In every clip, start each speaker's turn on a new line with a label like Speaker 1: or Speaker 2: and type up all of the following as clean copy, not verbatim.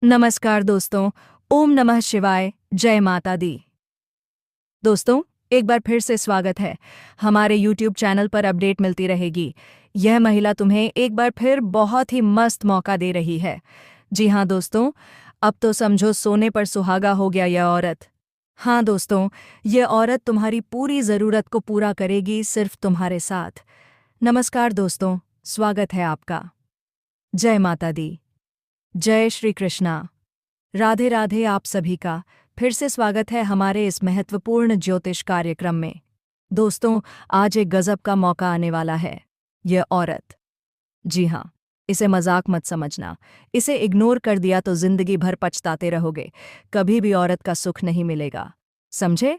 Speaker 1: नमस्कार दोस्तों। ओम नमः शिवाय। जय माता दी। दोस्तों, एक बार फिर से स्वागत है। हमारे YouTube चैनल पर अपडेट मिलती रहेगी। यह महिला तुम्हें एक बार फिर बहुत ही मस्त मौका दे रही है। जी हाँ दोस्तों, अब तो समझो सोने पर सुहागा हो गया यह औरत। हाँ दोस्तों, यह औरत तुम्हारी पूरी ज़रूरत को पूरा करेगी सिर्फ तुम्हारे साथ। नमस्कार दोस्तों, स्वागत है आपका। जय माता दी। जय श्री कृष्णा। राधे राधे। आप सभी का फिर से स्वागत है हमारे इस महत्वपूर्ण ज्योतिष कार्यक्रम में। दोस्तों, आज एक गजब का मौका आने वाला है। यह औरत, जी हाँ, इसे मजाक मत समझना। इसे इग्नोर कर दिया तो जिंदगी भर पछताते रहोगे। कभी भी औरत का सुख नहीं मिलेगा, समझे?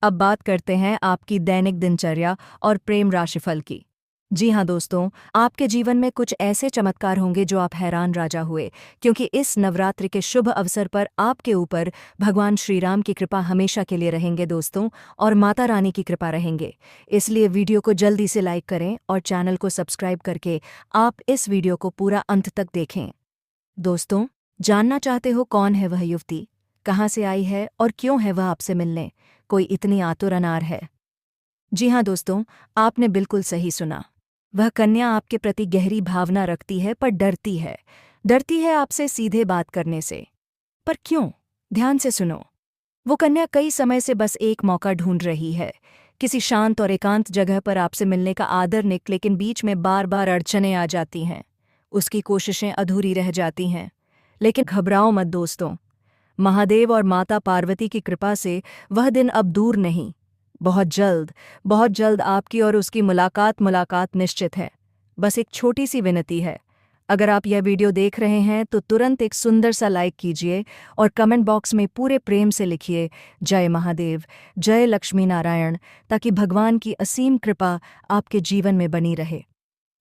Speaker 1: अब बात करते हैं आपकी दैनिक दिनचर्या और प्रेम राशिफल की। जी हाँ दोस्तों, आपके जीवन में कुछ ऐसे चमत्कार होंगे जो आप हैरान राजा हुए, क्योंकि इस नवरात्रि के शुभ अवसर पर आपके ऊपर भगवान श्री राम की कृपा हमेशा के लिए रहेंगे दोस्तों, और माता रानी की कृपा रहेंगे। इसलिए वीडियो को जल्दी से लाइक करें और चैनल को सब्सक्राइब करके आप इस वीडियो को पूरा अंत तक देखें। दोस्तों, जानना चाहते हो कौन है वह युवती, कहाँ से आई है और क्यों है वह आपसे मिलने कोई इतनी आतुर अनार है? जी हाँ दोस्तों, आपने बिल्कुल सही सुना। वह कन्या आपके प्रति गहरी भावना रखती है, पर डरती है। डरती है आपसे सीधे बात करने से। पर क्यों? ध्यान से सुनो। वो कन्या कई समय से बस एक मौका ढूंढ रही है, किसी शांत और एकांत जगह पर आपसे मिलने का आदर निक, लेकिन बीच में बार बार अड़चनें आ जाती हैं। उसकी कोशिशें अधूरी रह जाती हैं। लेकिन घबराओ मत दोस्तों, महादेव और माता पार्वती की कृपा से वह दिन अब दूर नहीं। बहुत जल्द आपकी और उसकी मुलाकात निश्चित है। बस एक छोटी सी विनती है। अगर आप यह वीडियो देख रहे हैं तो तुरंत एक सुंदर सा लाइक कीजिए और कमेंट बॉक्स में पूरे प्रेम से लिखिए जय महादेव, जय लक्ष्मी नारायण, ताकि भगवान की असीम कृपा आपके जीवन में बनी रहे।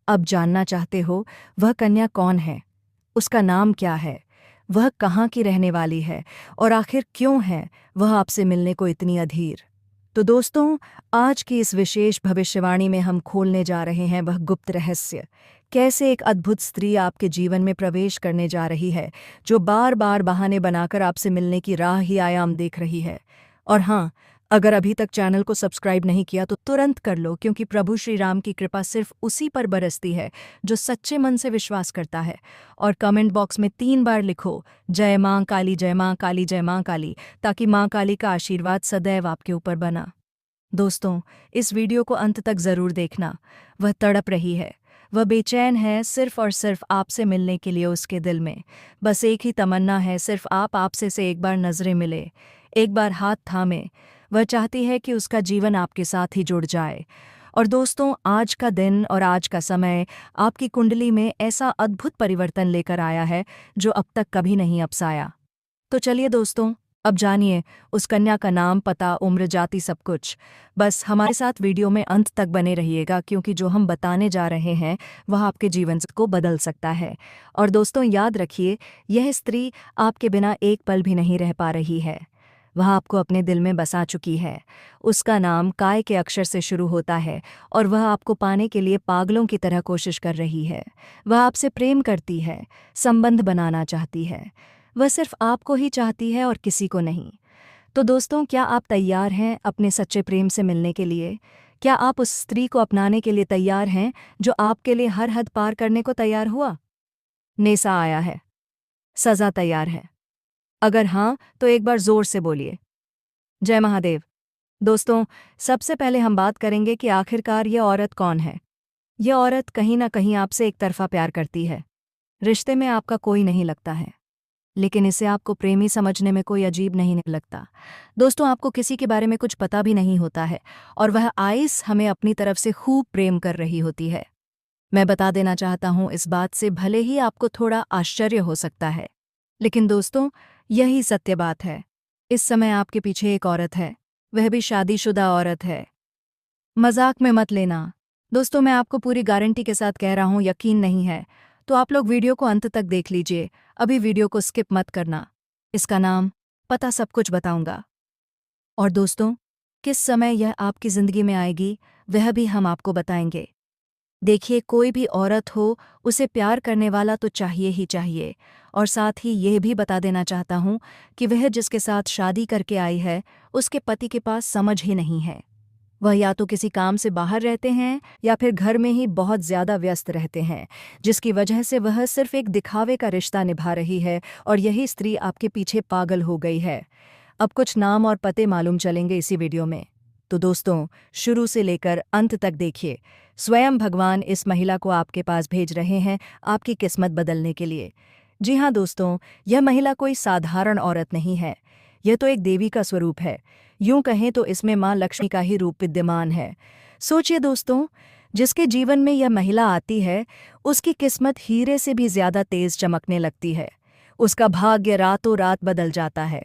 Speaker 1: अब जानना चाहते हो वह कन्या कौन है, उसका नाम क्या है, वह कहाँ की रहने वाली है और आखिर क्यों है वह आपसे मिलने को इतनी अधीर? तो दोस्तों, आज की इस विशेष भविष्यवाणी में हम खोलने जा रहे हैं वह गुप्त रहस्य। कैसे एक अद्भुत स्त्री आपके जीवन में प्रवेश करने जा रही है, जो बार बार बहाने बनाकर आपसे मिलने की राह ही आयाम देख रही है। और हाँ, अगर अभी तक चैनल को सब्सक्राइब नहीं किया तो तुरंत कर लो, क्योंकि प्रभु श्री राम की कृपा सिर्फ उसी पर बरसती है जो सच्चे मन से विश्वास करता है। और कमेंट बॉक्स में 3 बार लिखो जय माँ काली, जय माँ काली, जय माँ काली, ताकि माँ काली का आशीर्वाद सदैव आपके ऊपर बना। दोस्तों, इस वीडियो को अंत तक जरूर देखना। वह तड़प रही है, वह बेचैन है, सिर्फ और सिर्फ आपसे मिलने के लिए। उसके दिल में बस एक ही तमन्ना है, सिर्फ आपसे से एक बार नजरें मिले, एक बार हाथ थामे। वह चाहती है कि उसका जीवन आपके साथ ही जुड़ जाए। और दोस्तों, आज का दिन और आज का समय आपकी कुंडली में ऐसा अद्भुत परिवर्तन लेकर आया है जो अब तक कभी नहीं अपसाया। तो चलिए दोस्तों, अब जानिए उस कन्या का नाम, पता, उम्र, जाति, सब कुछ। बस हमारे साथ वीडियो में अंत तक बने रहिएगा, क्योंकि जो हम बताने जा रहे हैं वह आपके जीवन को बदल सकता है। और दोस्तों, याद रखिए, यह स्त्री आपके बिना एक पल भी नहीं रह पा रही है। वह आपको अपने दिल में बसा चुकी है। उसका नाम काय के अक्षर से शुरू होता है और वह आपको पाने के लिए पागलों की तरह कोशिश कर रही है। वह आपसे प्रेम करती है, संबंध बनाना चाहती है। वह सिर्फ आपको ही चाहती है और किसी को नहीं। तो दोस्तों, क्या आप तैयार हैं अपने सच्चे प्रेम से मिलने के लिए? क्या आप उस स्त्री को अपनाने के लिए तैयार हैं जो आपके लिए हर हद पार करने को तैयार हुआ? नेसा आया है, सजा तैयार है? अगर हाँ, तो एक बार जोर से बोलिए जय महादेव। दोस्तों, सबसे पहले हम बात करेंगे कि आखिरकार ये औरत कौन है। ये औरत कहीं ना कहीं आपसे एक तरफा प्यार करती है। रिश्ते में आपका कोई नहीं लगता है, लेकिन इसे आपको प्रेमी समझने में कोई अजीब नहीं लगता। दोस्तों, आपको किसी के बारे में कुछ पता भी नहीं होता है और वह आइस हमें अपनी तरफ से खूब प्रेम कर रही होती है। मैं बता देना चाहता हूँ, इस बात से भले ही आपको थोड़ा आश्चर्य हो सकता है, लेकिन दोस्तों, यही सत्य बात है। इस समय आपके पीछे एक औरत है, वह भी शादीशुदा औरत है। मजाक में मत लेना दोस्तों, मैं आपको पूरी गारंटी के साथ कह रहा हूँ। यकीन नहीं है तो आप लोग वीडियो को अंत तक देख लीजिए। अभी वीडियो को स्किप मत करना। इसका नाम, पता, सब कुछ बताऊंगा। और दोस्तों, किस समय यह आपकी जिंदगी में आएगी वह भी हम आपको बताएंगे। देखिए, कोई भी औरत हो, उसे प्यार करने वाला तो चाहिए ही चाहिए। और साथ ही यह भी बता देना चाहता हूँ कि वह जिसके साथ शादी करके आई है, उसके पति के पास समझ ही नहीं है। वह या तो किसी काम से बाहर रहते हैं या फिर घर में ही बहुत ज़्यादा व्यस्त रहते हैं, जिसकी वजह से वह सिर्फ एक दिखावे का रिश्ता निभा रही है और यही स्त्री आपके पीछे पागल हो गई है। अब कुछ नाम और पते मालूम चलेंगे इसी वीडियो में। तो दोस्तों, शुरू से लेकर अंत तक देखिए। स्वयं भगवान इस महिला को आपके पास भेज रहे हैं आपकी किस्मत बदलने के लिए। जी हाँ दोस्तों, यह महिला कोई साधारण औरत नहीं है। यह तो एक देवी का स्वरूप है। यूं कहें तो इसमें माँ लक्ष्मी का ही रूप विद्यमान है। सोचिए दोस्तों, जिसके जीवन में यह महिला आती है, उसकी किस्मत हीरे से भी ज्यादा तेज चमकने लगती है। उसका भाग्य रातों रात बदल जाता है।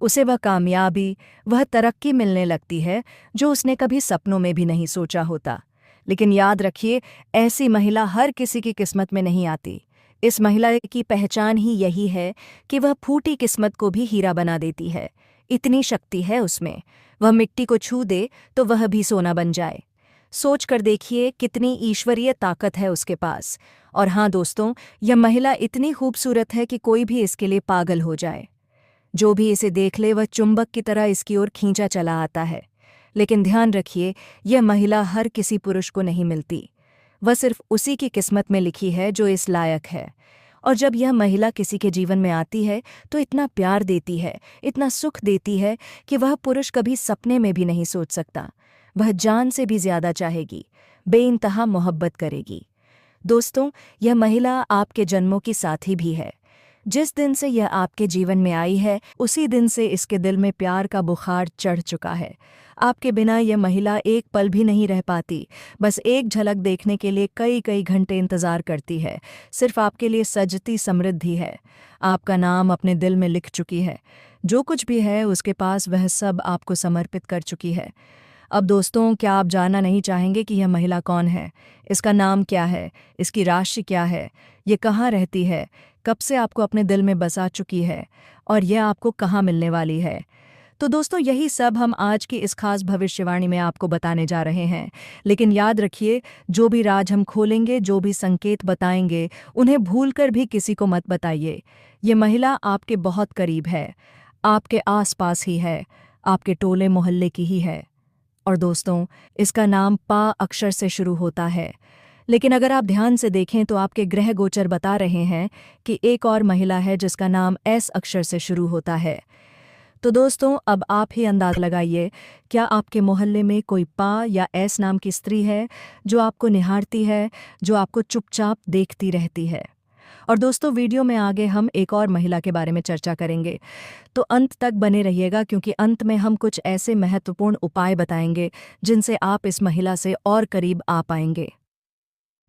Speaker 1: उसे वह कामयाबी, वह तरक्की मिलने लगती है जो उसने कभी सपनों में भी नहीं सोचा होता। लेकिन याद रखिए, ऐसी महिला हर किसी की किस्मत में नहीं आती। इस महिला की पहचान ही यही है कि वह फूटी किस्मत को भी हीरा बना देती है। इतनी शक्ति है उसमें, वह मिट्टी को छू दे तो वह भी सोना बन जाए। सोच कर देखिए कितनी ईश्वरीय ताकत है उसके पास। और हाँ दोस्तों, यह महिला इतनी खूबसूरत है कि कोई भी इसके लिए पागल हो जाए। जो भी इसे देख ले वह चुंबक की तरह इसकी ओर खींचा चला आता है। लेकिन ध्यान रखिए, यह महिला हर किसी पुरुष को नहीं मिलती। वह सिर्फ उसी की किस्मत में लिखी है जो इस लायक है। और जब यह महिला किसी के जीवन में आती है तो इतना प्यार देती है, इतना सुख देती है कि वह पुरुष कभी सपने में भी नहीं सोच सकता। वह जान से भी ज्यादा चाहेगी, बेइंतहा मोहब्बत करेगी। दोस्तों, यह महिला आपके जन्मों की साथी भी है। जिस दिन से यह आपके जीवन में आई है, उसी दिन से इसके दिल में प्यार का बुखार चढ़ चुका है। आपके बिना यह महिला एक पल भी नहीं रह पाती। बस एक झलक देखने के लिए कई कई घंटे इंतजार करती है। सिर्फ आपके लिए सजती समृद्धि है। आपका नाम अपने दिल में लिख चुकी है। जो कुछ भी है उसके पास, वह सब आपको समर्पित कर चुकी है। अब दोस्तों, क्या आप जानना नहीं चाहेंगे कि यह महिला कौन है? इसका नाम क्या है? इसकी राशि क्या है? ये कहाँ रहती है? कब से आपको अपने दिल में बसा चुकी है? और यह आपको कहाँ मिलने वाली है? तो दोस्तों, यही सब हम आज की इस खास भविष्यवाणी में आपको बताने जा रहे हैं। लेकिन याद रखिए, जो भी राज हम खोलेंगे, जो भी संकेत बताएंगे, उन्हें भूलकर भी किसी को मत बताइए। ये महिला आपके बहुत करीब है, आपके आसपास ही है, आपके टोले मोहल्ले की ही है। और दोस्तों, इसका नाम पा अक्षर से शुरू होता है। लेकिन अगर आप ध्यान से देखें तो आपके ग्रह गोचर बता रहे हैं कि एक और महिला है जिसका नाम एस अक्षर से शुरू होता है। तो दोस्तों, अब आप ही अंदाज लगाइए, क्या आपके मोहल्ले में कोई पा या एस नाम की स्त्री है जो आपको निहारती है, जो आपको चुपचाप देखती रहती है? और दोस्तों, वीडियो में आगे हम एक और महिला के बारे में चर्चा करेंगे, तो अंत तक बने रहिएगा, क्योंकि अंत में हम कुछ ऐसे महत्वपूर्ण उपाय बताएंगे जिनसे आप इस महिला से और करीब आ पाएंगे।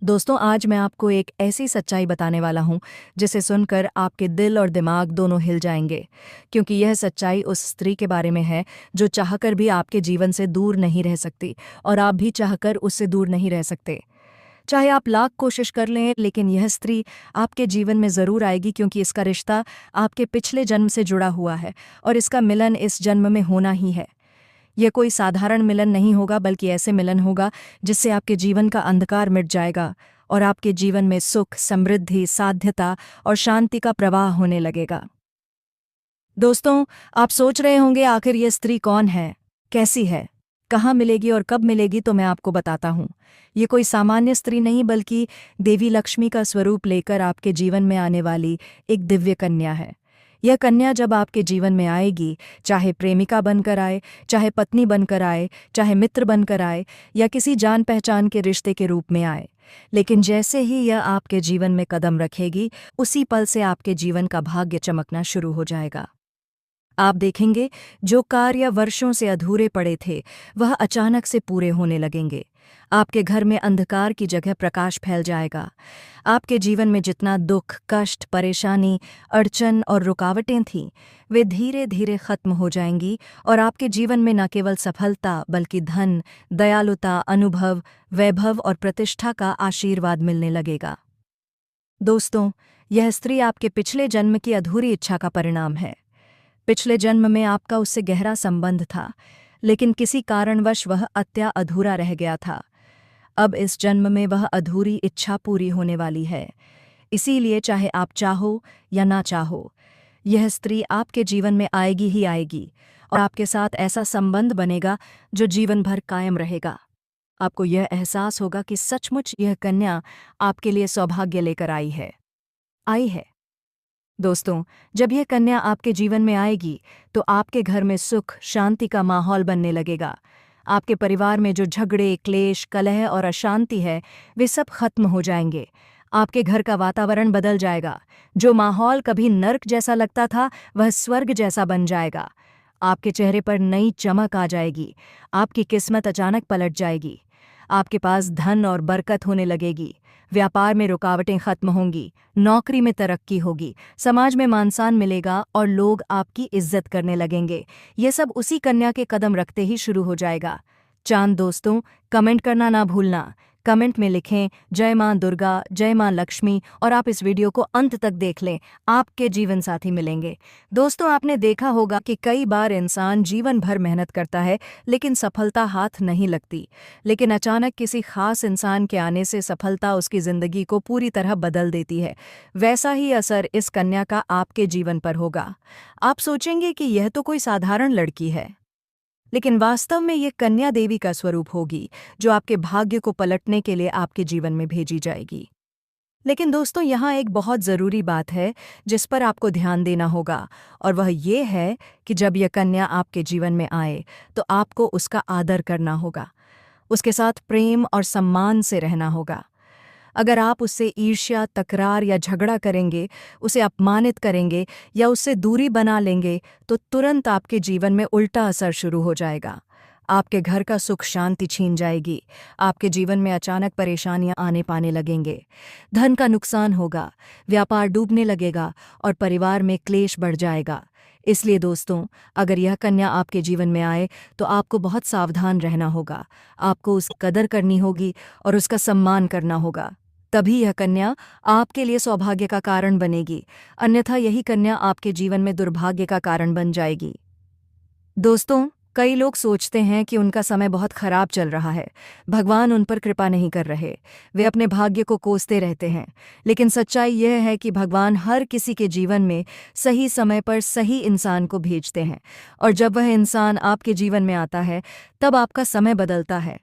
Speaker 1: दोस्तों, आज मैं आपको एक ऐसी सच्चाई बताने वाला हूं जिसे सुनकर आपके दिल और दिमाग दोनों हिल जाएंगे, क्योंकि यह सच्चाई उस स्त्री के बारे में है जो चाहकर भी आपके जीवन से दूर नहीं रह सकती और आप भी चाहकर उससे दूर नहीं रह सकते। चाहे आप लाख कोशिश कर लें, लेकिन यह स्त्री आपके जीवन में ज़रूर आएगी, क्योंकि इसका रिश्ता आपके पिछले जन्म से जुड़ा हुआ है और इसका मिलन इस जन्म में होना ही है। यह कोई साधारण मिलन नहीं होगा, बल्कि ऐसे मिलन होगा जिससे आपके जीवन का अंधकार मिट जाएगा और आपके जीवन में सुख, समृद्धि, साध्यता और शांति का प्रवाह होने लगेगा। दोस्तों, आप सोच रहे होंगे आखिर यह स्त्री कौन है, कैसी है, कहाँ मिलेगी और कब मिलेगी? तो मैं आपको बताता हूँ। ये कोई सामान्य स्त्री नहीं, बल्कि देवी लक्ष्मी का स्वरूप लेकर आपके जीवन में आने वाली एक दिव्य कन्या है। यह कन्या जब आपके जीवन में आएगी, चाहे प्रेमिका बनकर आए, चाहे पत्नी बनकर आए, चाहे मित्र बनकर आए या किसी जान पहचान के रिश्ते के रूप में आए, लेकिन जैसे ही यह आपके जीवन में कदम रखेगी, उसी पल से आपके जीवन का भाग्य चमकना शुरू हो जाएगा। आप देखेंगे, जो कार्य वर्षों से अधूरे पड़े थे वह अचानक से पूरे होने लगेंगे। आपके घर में अंधकार की जगह प्रकाश फैल जाएगा। आपके जीवन में जितना दुख, कष्ट, परेशानी, अड़चन और रुकावटें थीं, वे धीरे धीरे खत्म हो जाएंगी और आपके जीवन में न केवल सफलता, बल्कि धन, दयालुता, अनुभव, वैभव और प्रतिष्ठा का आशीर्वाद मिलने लगेगा। दोस्तों, यह स्त्री आपके पिछले जन्म की अधूरी इच्छा का परिणाम है। पिछले जन्म में आपका उससे गहरा संबंध था, लेकिन किसी कारणवश वह अधूरा रह गया था। अब इस जन्म में वह अधूरी इच्छा पूरी होने वाली है। इसीलिए चाहे आप चाहो या ना चाहो, यह स्त्री आपके जीवन में आएगी ही आएगी और आपके साथ ऐसा संबंध बनेगा जो जीवन भर कायम रहेगा। आपको यह एहसास होगा कि सचमुच यह कन्या आपके लिए सौभाग्य लेकर आई है। दोस्तों, जब यह कन्या आपके जीवन में आएगी तो आपके घर में सुख शांति का माहौल बनने लगेगा। आपके परिवार में जो झगड़े, क्लेश, कलह और अशांति है, वे सब खत्म हो जाएंगे। आपके घर का वातावरण बदल जाएगा। जो माहौल कभी नर्क जैसा लगता था, वह स्वर्ग जैसा बन जाएगा। आपके चेहरे पर नई चमक आ जाएगी। आपकी किस्मत अचानक पलट जाएगी। आपके पास धन और बरकत होने लगेगी। व्यापार में रुकावटें खत्म होंगी। नौकरी में तरक्की होगी। समाज में मान-सम्मान मिलेगा और लोग आपकी इज्जत करने लगेंगे। ये सब उसी कन्या के कदम रखते ही शुरू हो जाएगा। चांद दोस्तों, कमेंट करना ना भूलना। कमेंट में लिखें जय मां दुर्गा, जय मां लक्ष्मी और आप इस वीडियो को अंत तक देख लें। आपके जीवन साथी मिलेंगे। दोस्तों, आपने देखा होगा कि कई बार इंसान जीवन भर मेहनत करता है लेकिन सफलता हाथ नहीं लगती। लेकिन अचानक किसी खास इंसान के आने से सफलता उसकी जिंदगी को पूरी तरह बदल देती है। वैसा ही असर इस कन्या का आपके जीवन पर होगा। आप सोचेंगे कि यह तो कोई साधारण लड़की है, लेकिन वास्तव में ये कन्या देवी का स्वरूप होगी जो आपके भाग्य को पलटने के लिए आपके जीवन में भेजी जाएगी। लेकिन दोस्तों, यहाँ एक बहुत ज़रूरी बात है जिस पर आपको ध्यान देना होगा, और वह ये है कि जब यह कन्या आपके जीवन में आए तो आपको उसका आदर करना होगा। उसके साथ प्रेम और सम्मान से रहना होगा। अगर आप उससे ईर्ष्या, तकरार या झगड़ा करेंगे, उसे अपमानित करेंगे या उससे दूरी बना लेंगे तो तुरंत आपके जीवन में उल्टा असर शुरू हो जाएगा। आपके घर का सुख शांति छीन जाएगी। आपके जीवन में अचानक परेशानियां आने पाने लगेंगे। धन का नुकसान होगा, व्यापार डूबने लगेगा और परिवार में क्लेश बढ़ जाएगा। इसलिए दोस्तों, अगर यह कन्या आपके जीवन में आए तो आपको बहुत सावधान रहना होगा। आपको उसकी कदर करनी होगी और उसका सम्मान करना होगा। तभी यह कन्या आपके लिए सौभाग्य का कारण बनेगी, अन्यथा यही कन्या आपके जीवन में दुर्भाग्य का कारण बन जाएगी। दोस्तों, कई लोग सोचते हैं कि उनका समय बहुत खराब चल रहा है, भगवान उन पर कृपा नहीं कर रहे, वे अपने भाग्य को कोसते रहते हैं। लेकिन सच्चाई यह है कि भगवान हर किसी के जीवन में सही समय पर सही इंसान को भेजते हैं, और जब वह इंसान आपके जीवन में आता है तब आपका समय बदलता है।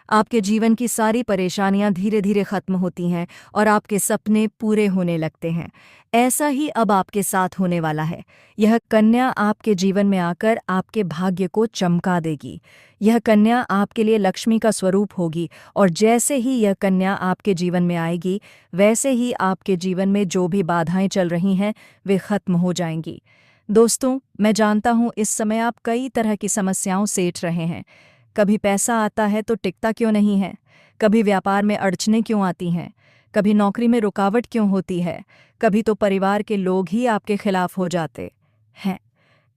Speaker 1: आपके जीवन की सारी परेशानियां धीरे धीरे खत्म होती हैं और आपके सपने पूरे होने लगते हैं। ऐसा ही अब आपके साथ होने वाला है। यह कन्या आपके जीवन में आकर आपके भाग्य को चमका देगी। यह कन्या आपके लिए लक्ष्मी का स्वरूप होगी, और जैसे ही यह कन्या आपके जीवन में आएगी, वैसे ही आपके जीवन में जो भी बाधाएं चल रही हैं, वे खत्म हो जाएंगी। दोस्तों, मैं जानता हूँ इस समय आप कई तरह की समस्याओं से सेठ रहे हैं। कभी पैसा आता है तो टिकता क्यों नहीं है, कभी व्यापार में अड़चनें क्यों आती हैं, कभी नौकरी में रुकावट क्यों होती है, कभी तो परिवार के लोग ही आपके खिलाफ हो जाते हैं,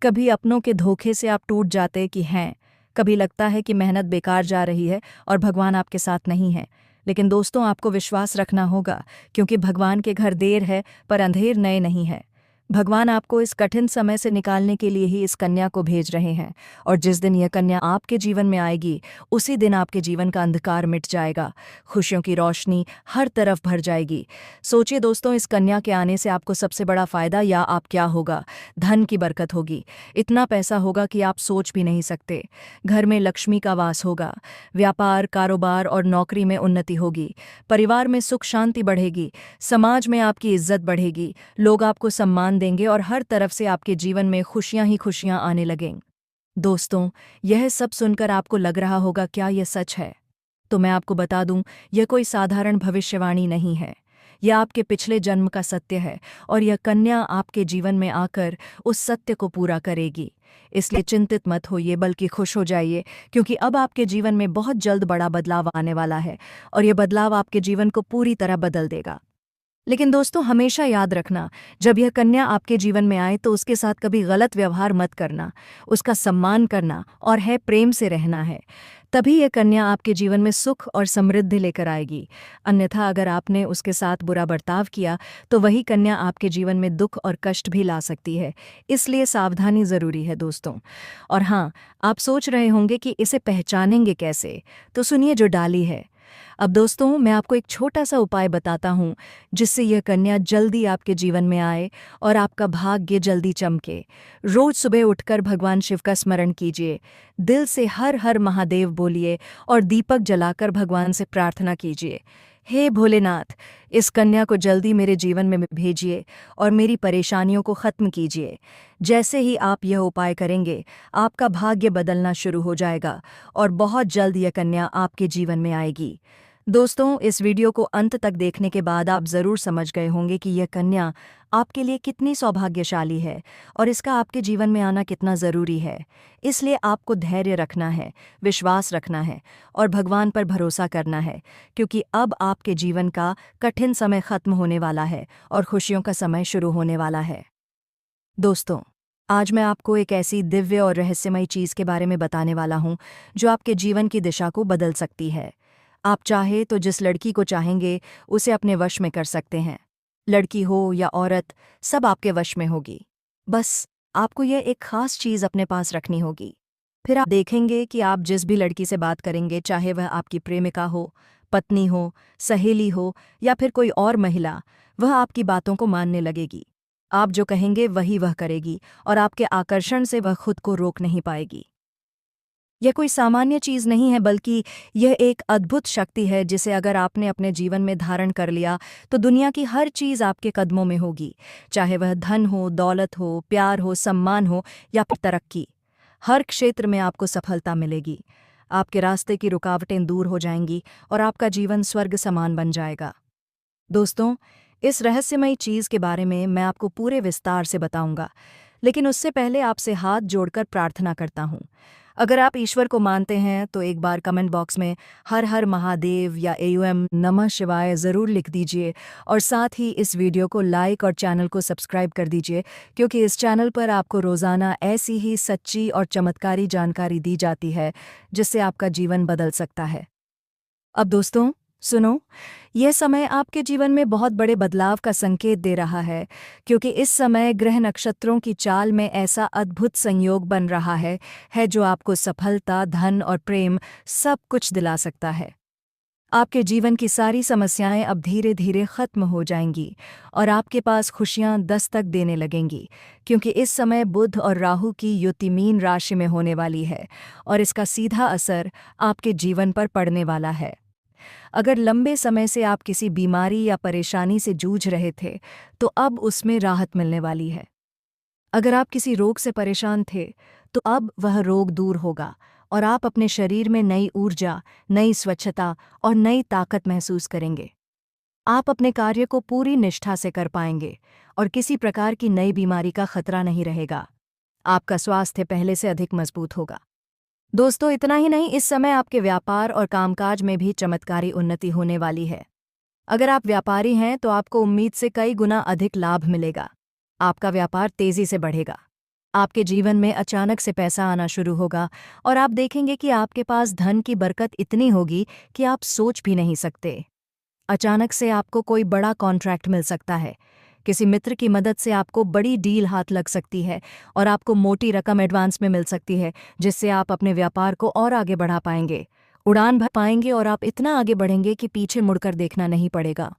Speaker 1: कभी अपनों के धोखे से आप टूट जाते कि हैं, कभी लगता है कि मेहनत बेकार जा रही है और भगवान आपके साथ नहीं है। लेकिन दोस्तों, आपको विश्वास रखना होगा, क्योंकि भगवान के घर देर है पर अंधेर नए नहीं है। भगवान आपको इस कठिन समय से निकालने के लिए ही इस कन्या को भेज रहे हैं, और जिस दिन यह कन्या आपके जीवन में आएगी, उसी दिन आपके जीवन का अंधकार मिट जाएगा। खुशियों की रोशनी हर तरफ भर जाएगी। सोचिए दोस्तों, इस कन्या के आने से आपको सबसे बड़ा फायदा या आप क्या होगा? धन की बरकत होगी। इतना पैसा होगा कि आप सोच भी नहीं सकते। घर में लक्ष्मी का वास होगा। व्यापार, कारोबार और नौकरी में उन्नति होगी। परिवार में सुख शांति बढ़ेगी। समाज में आपकी इज्जत बढ़ेगी। लोग आपको सम्मान देंगे और हर तरफ से आपके जीवन में खुशियां ही खुशियां आने लगेंगी। दोस्तों, यह सब सुनकर आपको लग रहा होगा क्या यह सच है? तो मैं आपको बता दूं, यह कोई साधारण भविष्यवाणी नहीं है। यह आपके पिछले जन्म का सत्य है, और यह कन्या आपके जीवन में आकर उस सत्य को पूरा करेगी। इसलिए चिंतित मत होइए, बल्कि खुश हो जाइए, क्योंकि अब आपके जीवन में बहुत जल्द बड़ा बदलाव आने वाला है, और यह बदलाव आपके जीवन को पूरी तरह बदल देगा। लेकिन दोस्तों, हमेशा याद रखना, जब यह कन्या आपके जीवन में आए तो उसके साथ कभी गलत व्यवहार मत करना। उसका सम्मान करना और प्रेम से रहना है। तभी यह कन्या आपके जीवन में सुख और समृद्धि लेकर आएगी। अन्यथा अगर आपने उसके साथ बुरा बर्ताव किया तो वही कन्या आपके जीवन में दुख और कष्ट भी ला सकती है। इसलिए सावधानी ज़रूरी है दोस्तों। और हाँ, आप सोच रहे होंगे कि इसे पहचानेंगे कैसे? तो सुनिए, जो डाली है अब दोस्तों, मैं आपको एक छोटा सा उपाय बताता हूँ जिससे यह कन्या जल्दी आपके जीवन में आए और आपका भाग्य जल्दी चमके। रोज सुबह उठकर भगवान शिव का स्मरण कीजिए, दिल से हर हर महादेव बोलिए और दीपक जलाकर भगवान से प्रार्थना कीजिए, हे भोलेनाथ, इस कन्या को जल्दी मेरे जीवन में भेजिए और मेरी परेशानियों को ख़त्म कीजिए। जैसे ही आप यह उपाय करेंगे, आपका भाग्य बदलना शुरू हो जाएगा और बहुत जल्द यह कन्या आपके जीवन में आएगी। दोस्तों, इस वीडियो को अंत तक देखने के बाद आप ज़रूर समझ गए होंगे कि यह कन्या आपके लिए कितनी सौभाग्यशाली है और इसका आपके जीवन में आना कितना ज़रूरी है। इसलिए आपको धैर्य रखना है, विश्वास रखना है और भगवान पर भरोसा करना है, क्योंकि अब आपके जीवन का कठिन समय खत्म होने वाला है और खुशियों का समय शुरू होने वाला है। दोस्तों, आज मैं आपको एक ऐसी दिव्य और रहस्यमयी चीज़ के बारे में बताने वाला हूँ जो आपके जीवन की दिशा को बदल सकती है। आप चाहे तो जिस लड़की को चाहेंगे उसे अपने वश में कर सकते हैं। लड़की हो या औरत, सब आपके वश में होगी। बस आपको यह एक खास चीज़ अपने पास रखनी होगी। फिर आप देखेंगे कि आप जिस भी लड़की से बात करेंगे, चाहे वह आपकी प्रेमिका हो, पत्नी हो, सहेली हो या फिर कोई और महिला, वह आपकी बातों को मानने लगेगी। आप जो कहेंगे वही वह करेगी और आपके आकर्षण से वह खुद को रोक नहीं पाएगी। यह कोई सामान्य चीज़ नहीं है, बल्कि यह एक अद्भुत शक्ति है जिसे अगर आपने अपने जीवन में धारण कर लिया तो दुनिया की हर चीज़ आपके कदमों में होगी, चाहे वह धन हो, दौलत हो, प्यार हो, सम्मान हो या फिर तरक्की। हर क्षेत्र में आपको सफलता मिलेगी। आपके रास्ते की रुकावटें दूर हो जाएंगी और आपका जीवन स्वर्ग समान बन जाएगा। दोस्तों, इस रहस्यमयी चीज़ के बारे में मैं आपको पूरे विस्तार से बताऊंगा, लेकिन उससे पहले आपसे हाथ जोड़कर प्रार्थना करता हूँ। अगर आप ईश्वर को मानते हैं तो एक बार कमेंट बॉक्स में हर हर महादेव या एओएम नमः शिवाय ज़रूर लिख दीजिए और साथ ही इस वीडियो को लाइक और चैनल को सब्सक्राइब कर दीजिए, क्योंकि इस चैनल पर आपको रोज़ाना ऐसी ही सच्ची और चमत्कारी जानकारी दी जाती है जिससे आपका जीवन बदल सकता है। अब दोस्तों सुनो, यह समय आपके जीवन में बहुत बड़े बदलाव का संकेत दे रहा है, क्योंकि इस समय ग्रह नक्षत्रों की चाल में ऐसा अद्भुत संयोग बन रहा है जो आपको सफलता, धन और प्रेम सब कुछ दिला सकता है। आपके जीवन की सारी समस्याएं अब धीरे धीरे खत्म हो जाएंगी और आपके पास खुशियां दस्तक देने लगेंगी, क्योंकि इस समय बुध और राहु की युति मीन राशि में होने वाली है और इसका सीधा असर आपके जीवन पर पड़ने वाला है। अगर लंबे समय से आप किसी बीमारी या परेशानी से जूझ रहे थे, तो अब उसमें राहत मिलने वाली है। अगर आप किसी रोग से परेशान थे, तो अब वह रोग दूर होगा और आप अपने शरीर में नई ऊर्जा, नई स्वच्छता और नई ताकत महसूस करेंगे। आप अपने कार्य को पूरी निष्ठा से कर पाएंगे और किसी प्रकार की नई बीमारी का खतरा नहीं रहेगा। आपका स्वास्थ्य पहले से अधिक मजबूत होगा। दोस्तों, इतना ही नहीं, इस समय आपके व्यापार और कामकाज में भी चमत्कारी उन्नति होने वाली है। अगर आप व्यापारी हैं तो आपको उम्मीद से कई गुना अधिक लाभ मिलेगा। आपका व्यापार तेजी से बढ़ेगा। आपके जीवन में अचानक से पैसा आना शुरू होगा और आप देखेंगे कि आपके पास धन की बरकत इतनी होगी कि आप सोच भी नहीं सकते। अचानक से आपको कोई बड़ा कॉन्ट्रैक्ट मिल सकता है। किसी मित्र की मदद से आपको बड़ी डील हाथ लग सकती है और आपको मोटी रकम एडवांस में मिल सकती है, जिससे आप अपने व्यापार को और आगे बढ़ा पाएंगे, उड़ान भर पाएंगे और आप इतना आगे बढ़ेंगे कि पीछे मुड़कर देखना नहीं पड़ेगा।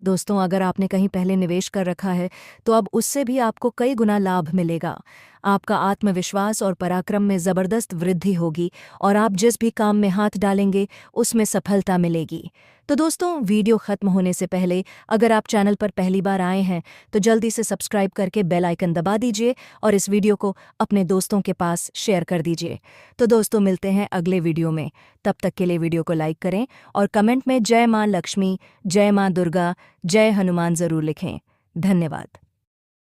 Speaker 1: दोस्तों, अगर आपने कहीं पहले निवेश कर रखा है तो अब उससे भी आपको कई गुना लाभ मिलेगा। आपका आत्मविश्वास और पराक्रम में ज़बरदस्त वृद्धि होगी और आप जिस भी काम में हाथ डालेंगे उसमें सफलता मिलेगी। तो दोस्तों, वीडियो ख़त्म होने से पहले अगर आप चैनल पर पहली बार आए हैं तो जल्दी से सब्सक्राइब करके बेल आइकन दबा दीजिए और इस वीडियो को अपने दोस्तों के पास शेयर कर दीजिए। तो दोस्तों, मिलते हैं अगले वीडियो में। तब तक के लिए वीडियो को लाइक करें और कमेंट में जय माँ लक्ष्मी, जय माँ दुर्गा, जय हनुमान ज़रूर लिखें। धन्यवाद।